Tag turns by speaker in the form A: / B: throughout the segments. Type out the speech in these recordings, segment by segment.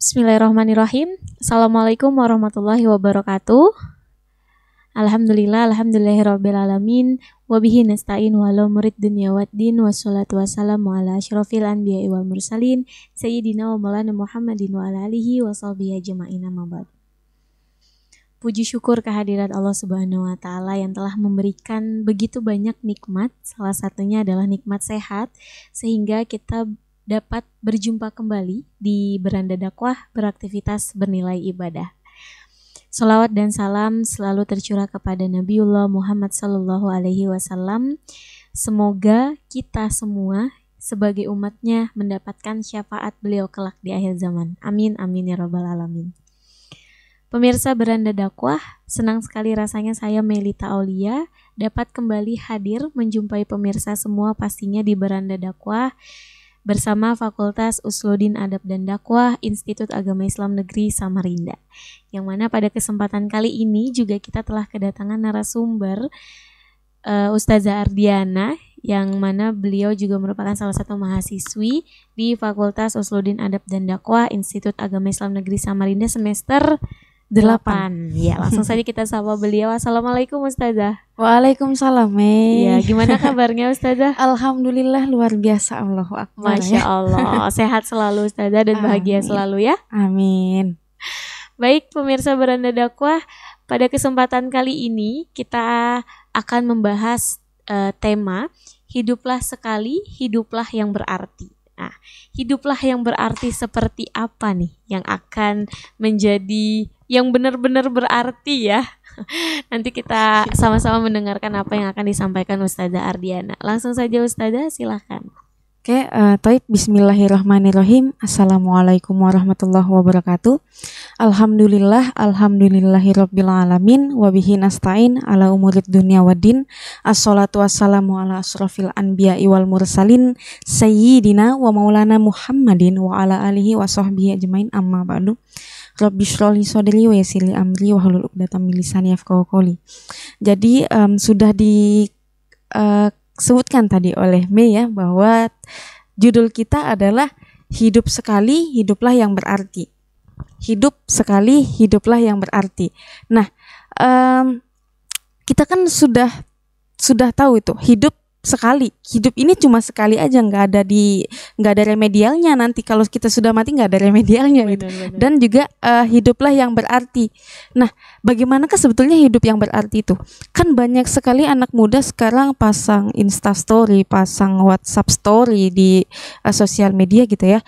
A: Bismillahirrahmanirrahim. Assalamualaikum warahmatullahi wabarakatuh. Alhamdulillahirabbil alamin wa bihi nasta'in wa ala murid dunya waddin wassalatu wassalamu ala asyrofil anbiya'i wal mursalin sayyidina wa maulana Muhammadin wa ala alihi wa sahbihi ajma'in amma ba'd. Puji syukur kehadirat Allah Subhanahu wa taala yang telah memberikan begitu banyak nikmat, salah satunya adalah nikmat sehat sehingga kita dapat berjumpa kembali di Beranda Dakwah beraktivitas bernilai ibadah. Sholawat dan salam selalu tercurah kepada Nabiullah Muhammad sallallahu alaihi wasallam. Semoga kita semua sebagai umatnya mendapatkan syafaat beliau kelak di akhir zaman. Amin amin ya rabbal alamin. Pemirsa Beranda Dakwah, senang sekali rasanya saya Melita Aulia dapat kembali hadir menjumpai pemirsa semua pastinya di Beranda Dakwah bersama Fakultas Usluddin Adab dan Dakwah Institut Agama Islam Negeri Samarinda. Yang mana pada kesempatan kali ini juga kita telah kedatangan narasumber Ustazah Ardiana, yang mana beliau juga merupakan salah satu mahasiswi di Fakultas Usluddin Adab dan Dakwah Institut Agama Islam Negeri Samarinda semester 8. Ya, langsung saja kita sapa beliau. Assalamualaikum Ustazah.
B: Waalaikumsalam.
A: Ya, gimana kabarnya Ustazah?
B: Alhamdulillah luar biasa, Allahu Akbar.
A: Masya Allah, sehat selalu Ustazah dan bahagia selalu ya.
B: Amin.
A: Baik pemirsa Beranda Dakwah, pada kesempatan kali ini kita akan membahas tema hiduplah sekali, hiduplah yang berarti. Nah, hiduplah yang berarti seperti apa nih yang akan menjadi yang benar-benar berarti ya. Nanti kita sama-sama mendengarkan apa yang akan disampaikan Ustazah Ardiana. Langsung saja Ustazah, silakan.
B: Oke, Taib, bismillahirrahmanirrahim. Assalamualaikum warahmatullahi wabarakatuh. Alhamdulillahirabbil alamin wa bihi nasta'in ala umurid dunya waddin. Assalatu wassalamu ala asyrofil anbiya'i wal mursalin sayyidina wa maulana Muhammadin wa ala alihi wa sahbihi ajmain amma ba'du. Rabbi shrah li sadri wa yassir li amri wahlul 'uqdatam min lisani yafqahu qawli. Jadi sudah disebutkan tadi oleh Mei ya, bahwa judul kita adalah hidup sekali, hiduplah yang berarti. Hidup sekali, hiduplah yang berarti. Nah, kita kan sudah tahu itu hidup sekali. Hidup ini cuma sekali aja, nggak ada remedialnya. Nanti kalau kita sudah mati nggak ada remedialnya gitu. Dan juga hiduplah yang berarti. Nah, bagaimanakah sebetulnya hidup yang berarti itu? Kan banyak sekali anak muda sekarang pasang Insta Story, pasang WhatsApp Story di sosial media gitu ya,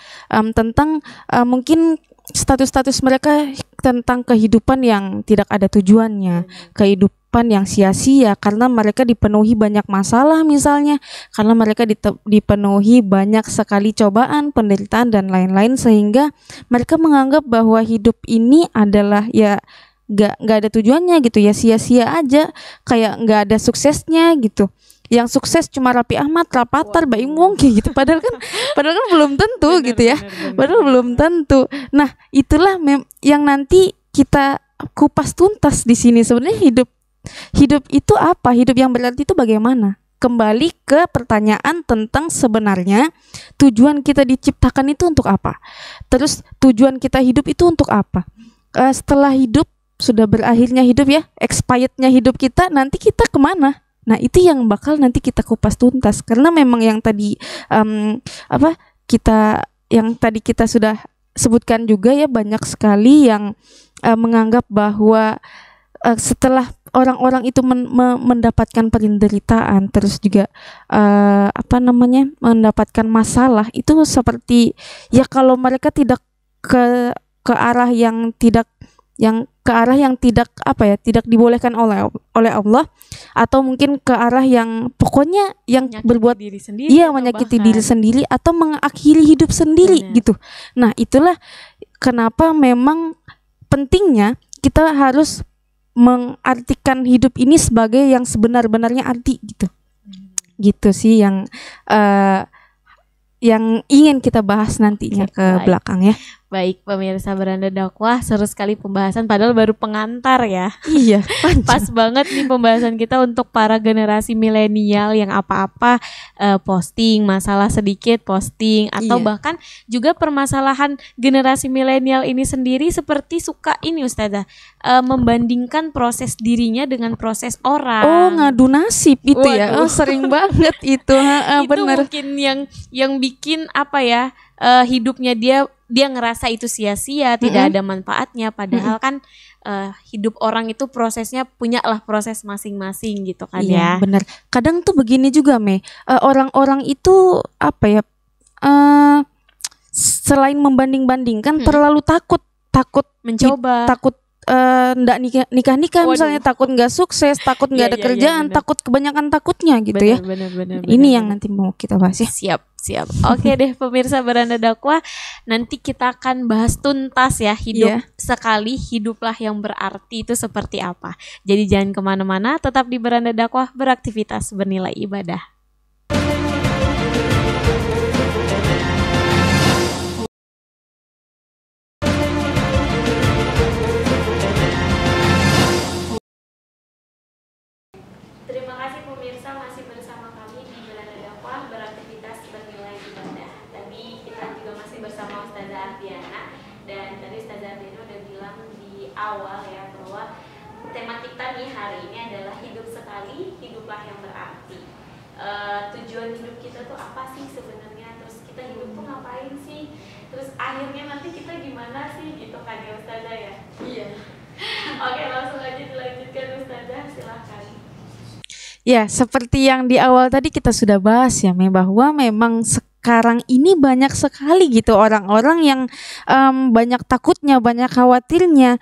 B: tentang mungkin status-status mereka tentang kehidupan yang tidak ada tujuannya, kehidupan yang sia-sia karena mereka dipenuhi banyak masalah misalnya, karena mereka dipenuhi banyak sekali cobaan, penderitaan dan lain-lain, sehingga mereka menganggap bahwa hidup ini adalah ya nggak ada tujuannya gitu ya, sia-sia aja, kayak nggak ada suksesnya gitu. Yang sukses cuma Raffi Ahmad, Rapatar, Baim Wong kayak gitu. Padahal kan belum tentu gitu ya. Padahal belum tentu. Nah, itulah yang nanti kita kupas tuntas di sini. Sebenarnya hidup itu apa? Hidup yang berarti itu bagaimana? Kembali ke pertanyaan tentang sebenarnya tujuan kita diciptakan itu untuk apa? Terus tujuan kita hidup itu untuk apa? Setelah hidup, sudah berakhirnya hidup ya, expirednya hidup kita, nanti kita kemana? Nah, itu yang bakal nanti kita kupas tuntas. Karena memang yang tadi kita sudah sebutkan juga ya, banyak sekali yang menganggap bahwa setelah orang-orang itu mendapatkan penderitaan, terus juga mendapatkan masalah, itu seperti ya kalau mereka tidak ke arah yang tidak tidak dibolehkan oleh Allah, atau mungkin ke arah yang pokoknya yang berbuat
A: diri sendiri,
B: menyakiti diri sendiri atau mengakhiri hidup sendiri. Benar. Gitu. Nah, itulah kenapa memang pentingnya kita harus mengartikan hidup ini sebagai yang sebenar-benarnya arti gitu. Gitu sih yang ingin kita bahas nantinya ke belakang ya.
A: Baik pemirsa Beranda Dakwah, seru sekali pembahasan padahal baru pengantar ya.
B: Iya,
A: Pas banget nih pembahasan kita untuk para generasi milenial yang apa-apa posting, masalah sedikit posting, atau bahkan juga permasalahan generasi milenial ini sendiri seperti suka ini Ustazah, membandingkan proses dirinya dengan proses orang.
B: Oh, ngadu nasib itu. Waduh. Ya. Oh, sering banget itu.
A: Itu bener. Mungkin yang bikin apa ya, hidupnya dia ngerasa itu sia-sia, tidak ada manfaatnya, padahal kan hidup orang itu prosesnya punyalah proses masing-masing gitu kan.
B: Iya, ya. Benar. Kadang tuh begini juga orang-orang itu apa ya, selain membanding-bandingkan terlalu takut mencoba, takut nggak nikah misalnya, takut nggak sukses, takut nggak ada kerjaan, takut kebanyakan takutnya gitu. Bener, ini yang nanti mau kita bahas ya.
A: Siap. Oke deh pemirsa Beranda Dakwah, nanti kita akan bahas tuntas ya, hidup sekali, hiduplah yang berarti itu seperti apa. Jadi jangan kemana-mana, tetap di Beranda Dakwah, beraktivitas bernilai ibadah. Terima kasih pemirsa, masih bersama kami di Beranda Dakwah, beraktivitas bernilai ibadah. Tadi kita juga masih bersama Ustazah Ardiana, dan tadi Ustazah Ardiana udah bilang di awal ya bahwa tema kita nih hari ini adalah hidup sekali, hiduplah yang berarti. Tujuan hidup kita tuh apa sih sebenarnya? Terus kita hidup tuh ngapain sih? Terus akhirnya nanti kita gimana sih gitu kan ya Ustazah ya? Iya. Oke, langsung aja dilanjutkan Ustazah, silahkan.
B: Ya, seperti yang di awal tadi kita sudah bahas ya, bahwa memang sekarang ini banyak sekali gitu orang-orang yang banyak takutnya, banyak khawatirnya,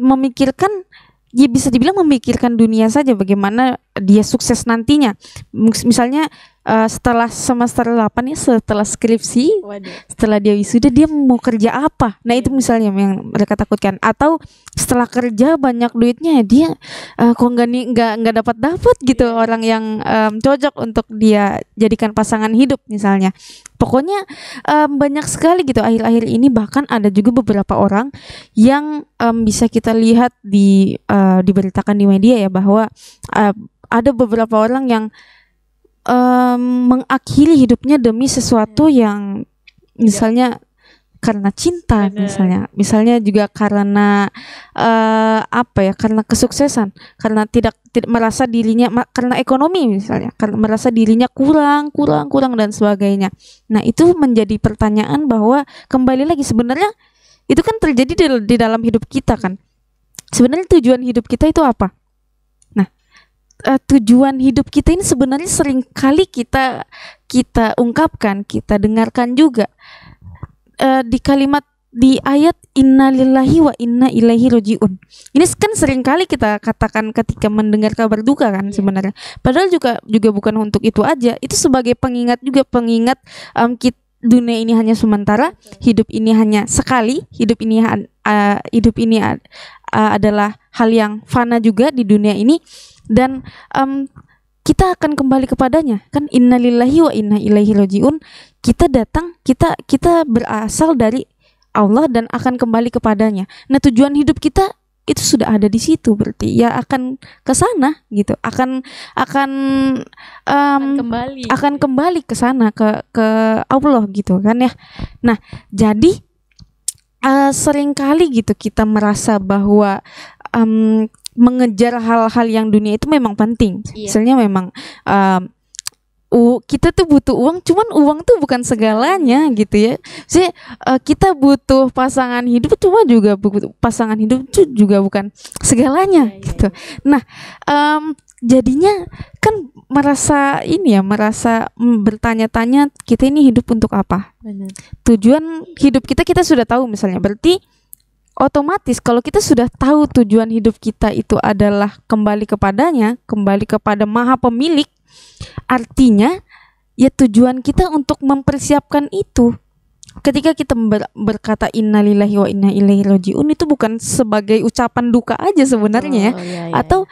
B: memikirkan, ya bisa dibilang memikirkan dunia saja, bagaimana dia sukses nantinya. Misalnya setelah semester 8 ya, setelah skripsi, setelah dia wisuda, dia mau kerja apa? Nah itu misalnya yang mereka takutkan. Atau setelah kerja banyak duitnya, dia kok nggak dapat gitu orang yang cocok untuk dia jadikan pasangan hidup misalnya. Pokoknya banyak sekali gitu akhir-akhir ini. Bahkan ada juga beberapa orang yang bisa kita lihat diberitakan di media ya, bahwa ada beberapa orang yang mengakhiri hidupnya demi sesuatu yang misalnya karena cinta. misalnya juga karena karena kesuksesan, karena tidak merasa dirinya, karena ekonomi misalnya, karena merasa dirinya kurang dan sebagainya. Nah itu menjadi pertanyaan bahwa kembali lagi sebenarnya itu kan terjadi di dalam hidup kita kan. Sebenarnya tujuan hidup kita itu apa? Tujuan hidup kita ini sebenarnya sering kali kita ungkapkan, kita dengarkan juga di kalimat, di ayat innalillahi wa inna ilaihi rajiun. Ini kan sering kali kita katakan ketika mendengar kabar duka kan sebenarnya. Padahal juga bukan untuk itu aja. Itu sebagai pengingat juga, dunia ini hanya sementara, hidup ini hanya sekali, hidup ini adalah hal yang fana juga di dunia ini. Dan kita akan kembali kepadanya kan, innalillahi wa inna ilaihi rajiun. Kita datang, kita berasal dari Allah dan akan kembali kepadanya. Nah tujuan hidup kita itu sudah ada di situ, berarti ya akan ke sana gitu, akan kembali ke sana, ke Allah gitu kan ya. Nah jadi seringkali gitu kita merasa bahwa mengejar hal-hal yang dunia itu memang penting. Misalnya memang kita tuh butuh uang, cuman uang tuh bukan segalanya gitu ya. Jadi kita butuh pasangan hidup, cuma juga pasangan hidup itu juga bukan segalanya gitu. Nah jadinya kan merasa bertanya-tanya, kita ini hidup untuk apa? Benar. Tujuan hidup kita sudah tahu misalnya, berarti otomatis kalau kita sudah tahu tujuan hidup kita itu adalah kembali kepadanya, kembali kepada Maha Pemilik, artinya ya tujuan kita untuk mempersiapkan itu. Ketika kita berkata innalillahi wa inna ilaihi rajiun, itu bukan sebagai ucapan duka aja sebenarnya atau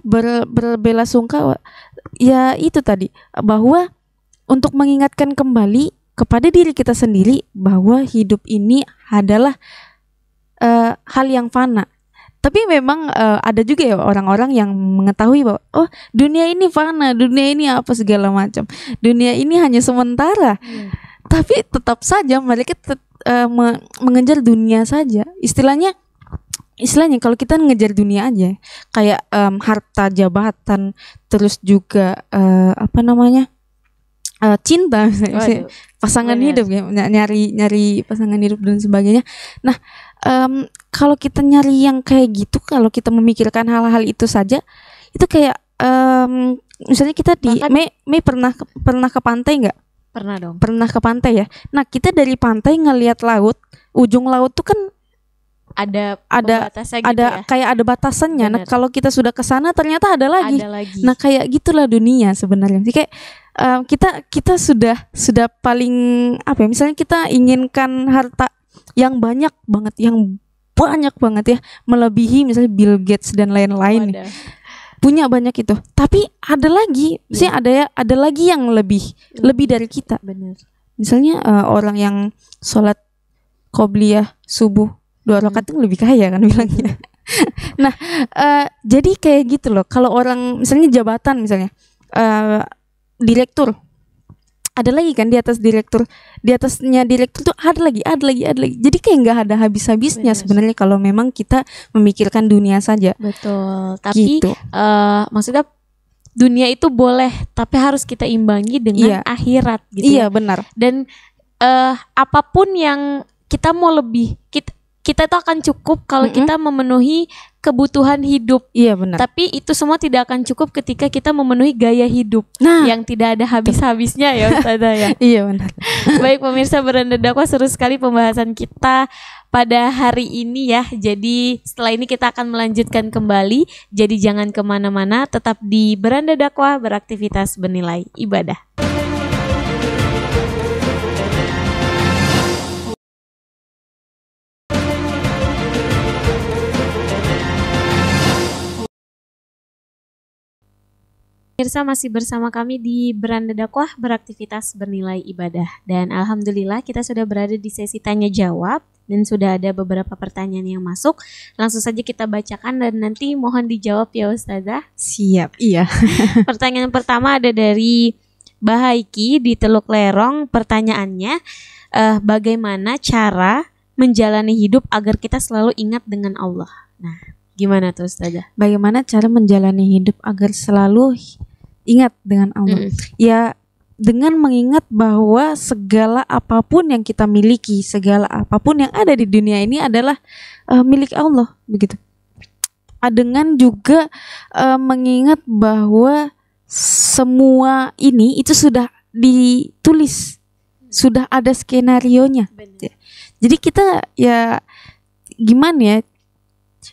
B: berbela sungkawa. Ya itu tadi, bahwa untuk mengingatkan kembali kepada diri kita sendiri bahwa hidup ini adalah hal yang fana. Tapi memang ada juga ya orang-orang yang mengetahui bahwa oh dunia ini fana, dunia ini apa segala macam, dunia ini hanya sementara. Tapi tetap saja mereka mengejar dunia saja. Istilahnya kalau kita ngejar dunia aja, kayak harta, jabatan, terus juga cinta, pasangan hidup ya, nyari pasangan hidup dan sebagainya. Nah, kalau kita nyari yang kayak gitu, kalau kita memikirkan hal-hal itu saja, itu kayak misalnya kita di Mei pernah ke pantai nggak?
A: Pernah dong.
B: Pernah ke pantai ya. Nah, kita dari pantai ngelihat laut, ujung laut tuh kan ada
A: gitu ya?
B: Kayak ada batasannya. Bener. Nah, kalau kita sudah ke sana ternyata ada lagi. Nah, kayak gitulah dunia sebenarnya. Jadi kayak kita sudah paling misalnya kita inginkan harta yang banyak banget ya, melebihi misalnya Bill Gates dan lain-lain. Punya banyak itu. Tapi ada lagi, misalnya ada lagi yang lebih dari kita.
A: Benar.
B: Misalnya orang yang sholat qobliyah subuh 2 rakaat itu lebih kaya kan bilangnya. Nah, jadi kayak gitu loh. Kalau orang misalnya jabatan misalnya direktur, ada lagi kan di atas direktur, di atasnya direktur tuh ada lagi. Jadi kayak nggak ada habis-habisnya sebenarnya kalau memang kita memikirkan dunia saja.
A: Betul. Tapi gitu. Maksudnya dunia itu boleh, tapi harus kita imbangi dengan akhirat gitu.
B: Iya, benar.
A: Dan apapun yang kita mau lebih, kita itu akan cukup kalau kita memenuhi kebutuhan hidup.
B: Iya, benar.
A: Tapi itu semua tidak akan cukup ketika kita memenuhi gaya hidup yang tidak ada habis-habisnya ya Ustazah ya.
B: Iya, benar.
A: Baik pemirsa Beranda Dakwah, seru sekali pembahasan kita pada hari ini ya. Jadi setelah ini kita akan melanjutkan kembali. Jadi jangan kemana-mana, tetap di Beranda Dakwah, beraktivitas bernilai ibadah. Pemirsa masih bersama kami di Beranda Dakwah, beraktivitas bernilai ibadah. Dan alhamdulillah kita sudah berada di sesi tanya jawab dan sudah ada beberapa pertanyaan yang masuk. Langsung saja kita bacakan dan nanti mohon dijawab ya Ustazah.
B: Siap, iya.
A: Pertanyaan pertama ada dari Bahaiki di Teluk Lerong. Pertanyaannya, bagaimana cara menjalani hidup agar kita selalu ingat dengan Allah? Nah, gimana tuh Ustazah?
B: Bagaimana cara menjalani hidup agar selalu ingat dengan Allah? Ya, dengan mengingat bahwa segala apapun yang kita miliki, segala apapun yang ada di dunia ini adalah milik Allah, begitu. Dengan juga mengingat bahwa semua ini itu sudah ditulis, sudah ada skenarionya. Benar. Jadi kita ya gimana ya?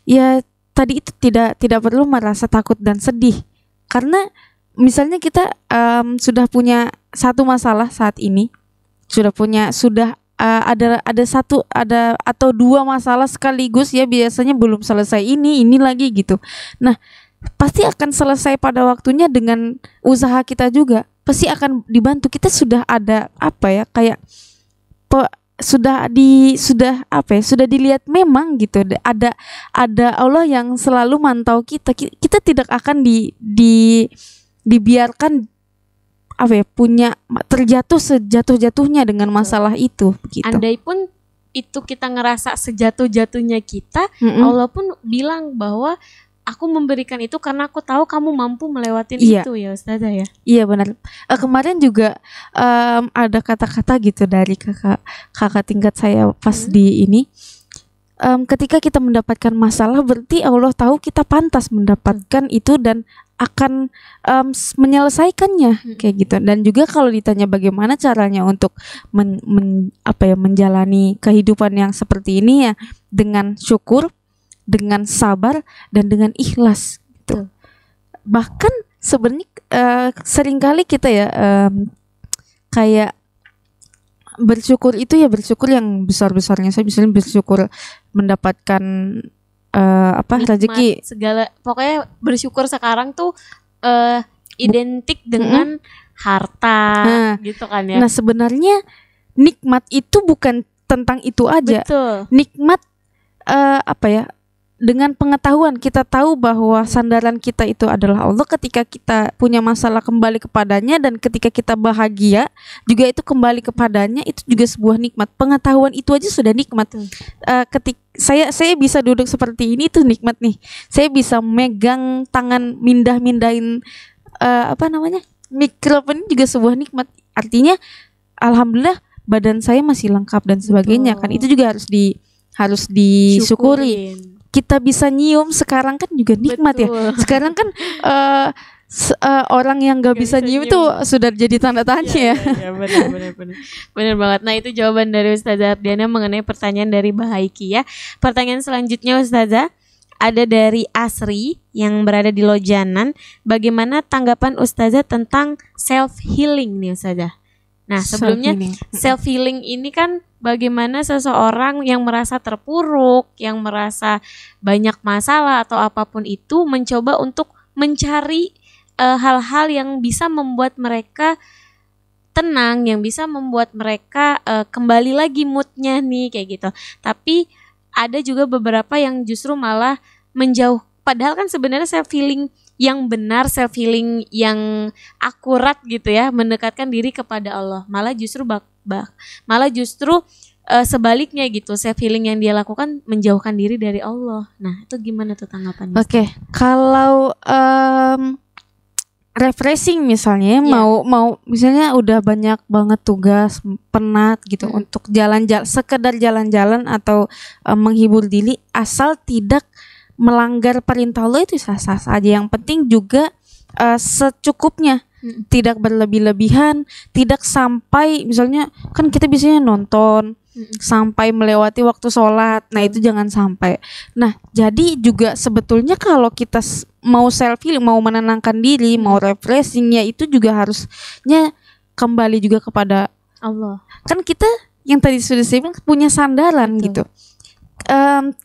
B: Ya tadi itu tidak perlu merasa takut dan sedih, karena misalnya kita sudah punya satu masalah saat ini, ada atau 2 masalah sekaligus ya, biasanya belum selesai ini lagi gitu. Nah, pasti akan selesai pada waktunya dengan usaha kita juga, pasti akan dibantu. Kita sudah ada sudah dilihat memang gitu, ada Allah yang selalu mantau kita tidak akan dibiarkan punya terjatuh sejatuh-jatuhnya dengan masalah itu begitu.
A: Andai pun itu kita ngerasa sejatuh-jatuhnya kita, Allah pun bilang bahwa aku memberikan itu karena aku tahu kamu mampu melewatin itu ya Ustazah ya.
B: Iya benar. Kemarin juga ada kata-kata gitu dari kakak tingkat saya pas di ini. Ketika kita mendapatkan masalah, berarti Allah tahu kita pantas mendapatkan itu dan akan menyelesaikannya kayak gitu. Dan juga kalau ditanya bagaimana caranya untuk menjalani kehidupan yang seperti ini, ya dengan syukur, dengan sabar, dan dengan ikhlas gitu. Bahkan sebenarnya seringkali kita ya kayak bersyukur itu ya bersyukur yang besar-besarnya. Saya misalnya bersyukur mendapatkan rezeki
A: segala, pokoknya bersyukur sekarang tuh identik dengan harta gitu kan ya.
B: Nah sebenarnya nikmat itu bukan tentang itu aja.
A: Betul.
B: Nikmat dengan pengetahuan kita tahu bahwa sandaran kita itu adalah Allah. Ketika kita punya masalah kembali kepadanya, dan ketika kita bahagia juga itu kembali kepadanya, itu juga sebuah nikmat. Pengetahuan itu aja sudah nikmat. Ketika saya bisa duduk seperti ini, itu nikmat nih. Saya bisa megang tangan, mindahin mikrofon, ini juga sebuah nikmat. Artinya alhamdulillah badan saya masih lengkap dan sebagainya. Betul. Kan itu juga harus disyukuri. Kita bisa nyium sekarang kan juga nikmat. Betul. Ya. Sekarang kan orang yang gak bisa nyium itu sudah jadi tanda tanya.
A: Ya, benar banget. Nah, itu jawaban dari Ustazah Ardiana mengenai pertanyaan dari Bahaiki ya. Pertanyaan selanjutnya Ustazah ada dari Asri yang berada di Lojanan. Bagaimana tanggapan Ustazah tentang self healing nih Ustazah? Nah, sebelumnya self healing ini kan bagaimana seseorang yang merasa terpuruk, yang merasa banyak masalah atau apapun itu mencoba untuk mencari hal-hal yang bisa membuat mereka tenang, yang bisa membuat mereka kembali lagi moodnya nih kayak gitu. Tapi ada juga beberapa yang justru malah menjauh. Padahal kan sebenarnya self healing yang benar, self healing yang akurat gitu ya, mendekatkan diri kepada Allah. Malah justru sebaliknya gitu, self healing yang dia lakukan menjauhkan diri dari Allah. Nah, itu gimana tuh tanggapannya?
B: Oke, kalau refreshing misalnya, mau misalnya udah banyak banget tugas, penat gitu, untuk jalan-jalan, sekedar jalan-jalan atau menghibur diri, asal tidak melanggar perintah Allah, itu sah-sah saja. Yang penting juga secukupnya, tidak berlebih-lebihan, tidak sampai misalnya kan kita biasanya nonton sampai melewati waktu sholat. Nah, itu jangan sampai. Nah, jadi juga sebetulnya kalau kita mau self healing, mau menenangkan diri, mau refreshingnya, itu juga harusnya kembali juga kepada Allah. Kan kita yang tadi sudah saya bilang punya sandaran. Betul.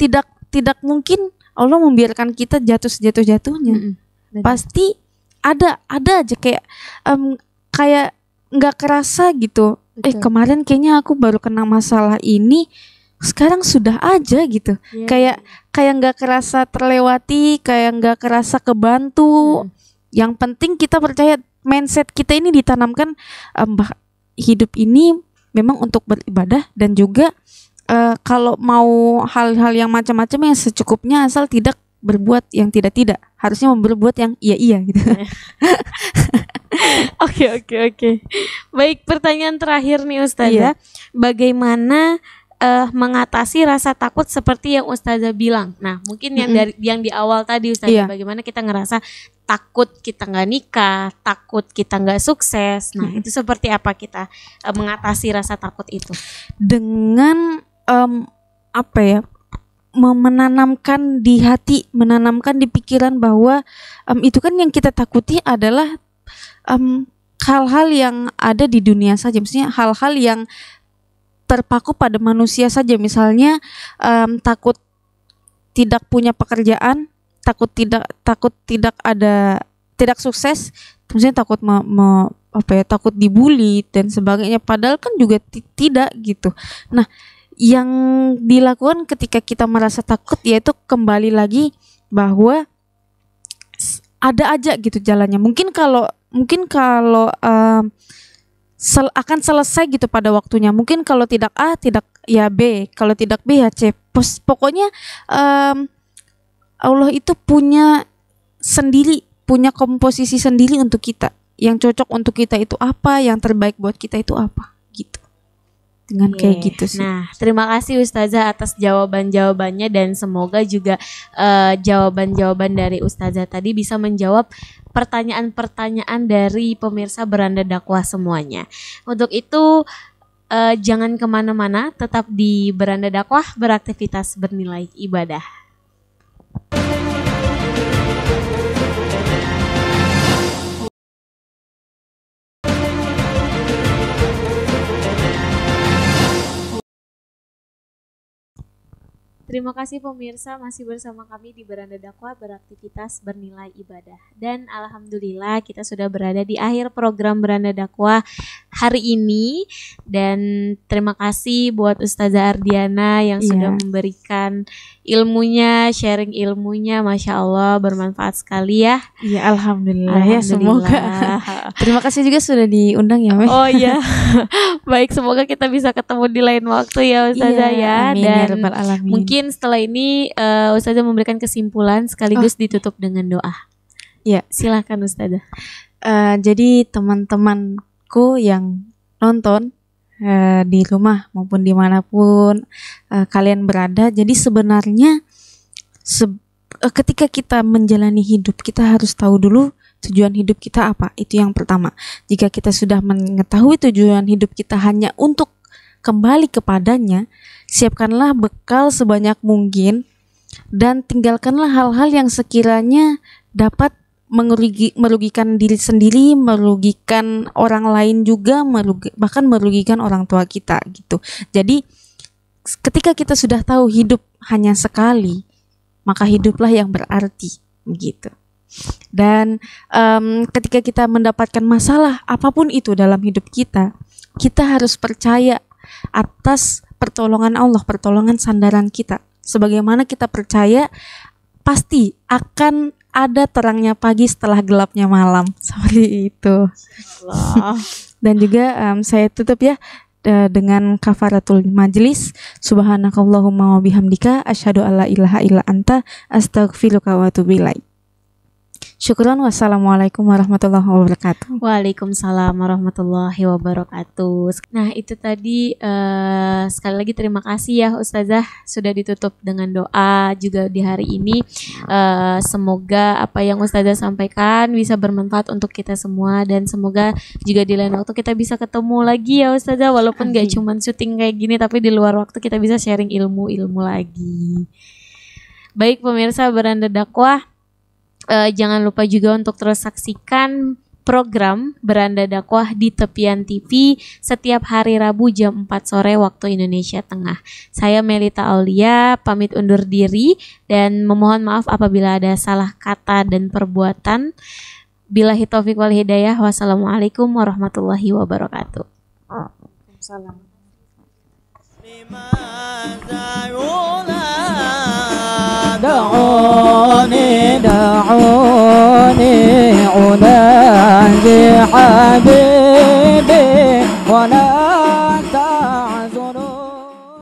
B: Gitu. Tidak mungkin Allah membiarkan kita jatuh sejatuh-jatuhnya. Pasti ada aja kayak nggak kerasa gitu. Betul. Kemarin kayaknya aku baru kena masalah ini, sekarang sudah aja gitu. Kayak nggak kerasa terlewati, kayak nggak kerasa kebantu. Yang penting kita percaya, mindset kita ini ditanamkan, hidup ini memang untuk beribadah, dan juga kalau mau hal-hal yang macam-macam yang secukupnya, asal tidak berbuat yang tidak. Harusnya berbuat yang iya gitu. Oke. Baik, pertanyaan terakhir nih Ustazah. Bagaimana mengatasi rasa takut seperti yang Ustazah bilang? Nah, mungkin yang di awal tadi Ustazah, bagaimana kita ngerasa takut kita nggak nikah, takut kita nggak sukses. Nah, itu seperti apa kita mengatasi rasa takut itu? Dengan menanamkan di hati, menanamkan di pikiran bahwa itu kan yang kita takuti adalah hal-hal yang ada di dunia saja, maksudnya hal-hal yang terpaku pada manusia saja. Misalnya takut tidak punya pekerjaan, takut tidak sukses, misalnya takut takut dibully dan sebagainya. Padahal kan juga tidak gitu. Nah, yang dilakukan ketika kita merasa takut, yaitu kembali lagi bahwa ada aja gitu jalannya. Mungkin kalau akan selesai gitu pada waktunya. Mungkin kalau tidak A, tidak ya B, kalau tidak B ya C. Pokoknya Allah itu punya komposisi sendiri untuk kita. Yang cocok untuk kita itu apa, yang terbaik buat kita itu apa gitu. Dengan kayak gitu sih. Nah, terima kasih Ustazah atas jawaban-jawabannya, dan semoga juga jawaban-jawaban dari Ustazah tadi bisa menjawab pertanyaan-pertanyaan dari pemirsa Beranda Dakwah semuanya. Untuk itu jangan kemana-mana, tetap di Beranda Dakwah, beraktivitas bernilai ibadah. Terima kasih pemirsa, masih bersama kami di Beranda Dakwah, beraktivitas bernilai ibadah. Dan alhamdulillah kita sudah berada di akhir program Beranda Dakwah
A: hari ini. Dan terima kasih buat Ustazah Ardiana yang sudah memberikan ilmunya, sharing ilmunya, Masya Allah bermanfaat sekali ya.
B: Iya, alhamdulillah ya, semoga. Terima kasih juga sudah diundang ya, Meh.
A: Oh iya. Baik, semoga kita bisa ketemu di lain waktu ya Ustazah ya.
B: Amin,
A: dan
B: ya Rabbal Alamin.
A: Mungkin setelah ini Ustazah memberikan kesimpulan sekaligus ditutup dengan doa.
B: Ya,
A: silakan Ustazah.
B: Jadi teman-temanku yang nonton di rumah maupun dimanapun kalian berada, jadi sebenarnya ketika kita menjalani hidup, kita harus tahu dulu tujuan hidup kita apa. Itu yang pertama. Jika kita sudah mengetahui tujuan hidup kita hanya untuk kembali kepadanya, siapkanlah bekal sebanyak mungkin dan tinggalkanlah hal-hal yang sekiranya dapat merugikan diri sendiri, merugikan orang lain juga, bahkan merugikan orang tua kita gitu. Jadi ketika kita sudah tahu hidup hanya sekali, maka hiduplah yang berarti begitu. Dan ketika kita mendapatkan masalah apapun itu dalam hidup kita, kita harus percaya atas pertolongan Allah, pertolongan sandaran kita. Sebagaimana kita percaya pasti akan ada terangnya pagi setelah gelapnya malam, seperti itu. Dan juga saya tutup ya dengan kafaratul majlis. Subhanakallahumma wa bihamdika asyhadu alla ilaha illa anta astaghfiruka wa atubu ilaik. Syukran, wassalamualaikum warahmatullahi wabarakatuh.
A: Waalaikumsalam warahmatullahi wabarakatuh. Nah itu tadi sekali lagi terima kasih ya Ustazah sudah ditutup dengan doa juga di hari ini. Semoga apa yang Ustazah sampaikan bisa bermanfaat untuk kita semua, dan semoga juga di lain waktu kita bisa ketemu lagi ya Ustazah, walaupun gak cuma syuting kayak gini, tapi di luar waktu kita bisa sharing ilmu-ilmu lagi. Baik pemirsa Beranda Dakwah, jangan lupa juga untuk terus saksikan program Beranda Dakwah di Tepian TV setiap hari Rabu jam 4 sore waktu Indonesia Tengah. Saya Melita Aulia pamit undur diri dan memohon maaf apabila ada salah kata dan perbuatan. Billahi taufiq wal hidayah. Wassalamualaikum warahmatullahi wabarakatuh.
B: Salam. دعوني أناجي حبيبي ولا